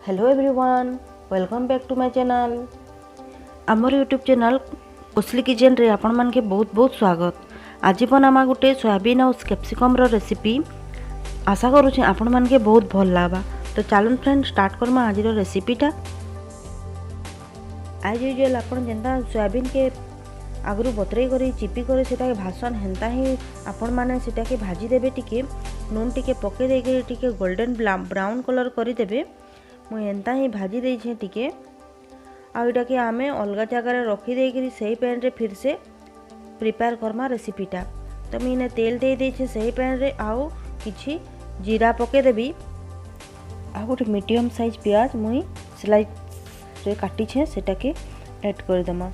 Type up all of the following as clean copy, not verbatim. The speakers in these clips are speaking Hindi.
Hello everyone, welcome back to my channel. आमर यूट्यूब चैनल कोसली किचन रे आपण मान के बहुत बहुत स्वागत। आज बनामा गोटे सोयाबीन और कैप्सिकम रो रेसिपी। आशा करूँ आपण मान के बहुत भल लगा। तो चलन फ्रेंड स्टार्ट करमा आज रेसिपीटा। आज यूजुअल आपण जेनता सोयाबीन के आगु बतरे कर चिपी कर सेटा भासन हेन्ता ही आपण माने सेटा के भाजी देबे। टिके नून टिके पके देके टिके गोल्डन ब्राउन कलर करी देबे। मु एंता ही भाजी देछे टिके आउटा के आमे अलगा जगह रखी देकरी सही पैन रे फिर से प्रिपेयर करमा रेसिपीटा। तो मुझे तेल दे देछे सही पैन रे आउ किछि जीरा पके देबी। आ गोटे मीडियम साइज प्याज मुई स्लाइस रे काटी छे सेटा के ऐड कर दमा।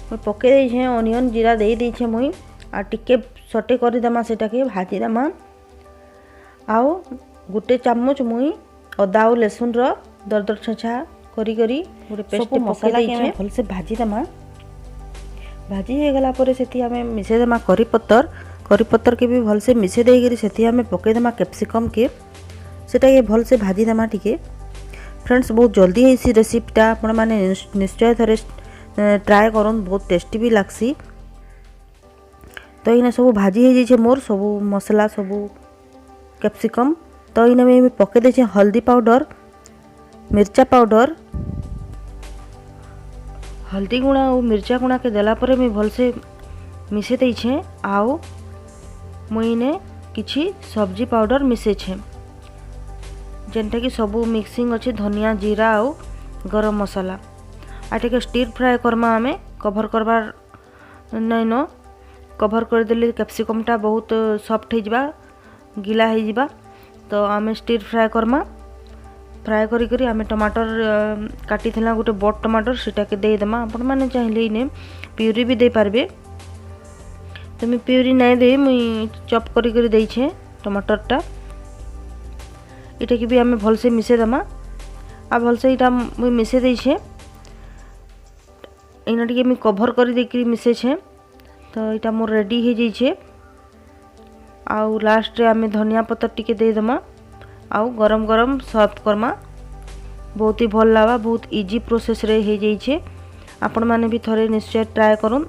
मुई पके देछे ऑनियन जीरा दे देछे मुई आ टिके सटे कर दमा सेटा के भाजी दमा। आउ गोटे चामच मुई अदा और लहसुन रो दरदर छछा करी करी गोटे पेस्ट मसाला के भल से भाजी दमा। भाजी हो गला परे सेठी हमें मिसे दमा करी पत्तर के भी भल से मिसे दे करी सेठी हमें पके दमा कैप्सिकम के सेटा ये भल से भाजी दमा। टिके फ्रेंड्स बहुत जल्दी है इसी रेसिपीटा आपण माने निश्चय थरे ट्राए करन, बहुत टेस्टी भी लागसी। तो इने सब भाजी हो जाइए मोर सब मसला सब कैप्सिकम। तो इने में पके देछे हल्दी पाउडर, मिर्चा पाउडर, हल्दी गुणा और मिर्चा गुणा के देला परे मैं भल से मिसे देछे। आउ मुइने किछि सब्जी पाउडर मिसे छे जेनटा कि सबू मिक्सिंग अच्छे धनिया जीरा और गरम मसाला। आटे स्टीर फ्राए करमा आमे कभर करबार नहीं न कभर कर देले कैप्सिकमटा बहुत सॉफ्ट हो जाबा गिला हो जाबा। तो आमे स्टीर फ्राए करमा। फ्राए करी करी आमे टमाटर काटी थिला गोटे बड़ टमाटर सेटा के दे दमा। आपण माने चाहिले इने प्यूरी भी दे पारबे। तो मैं प्यूरी नहीं दे मुई चॉप करी करी देई छे टमाटरटा। इटा के भी आमे भल से मिसे दमा। आ भल से इटा मुई मिसे देई छे इना टिके मैं कभर करी देकरी मिसे छे। तो इटा मोर रेडी हो जाई छे। आउ लास्ट रे आमे धनिया पत्तर टिके दे दमा। आउ गरम गरम सर्व करमा। बहुत ही भल लागा, बहुत इजी प्रोसेस रे हो जाई छे। आपण माने भी थरे निश्चय ट्राए करूँ।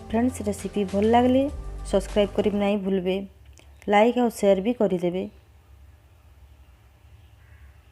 फ्रेंड्स रेसिपी भल लागले सब्सक्राइब करी नहीं भूलबे, लाइक और शेयर भी करी देबे।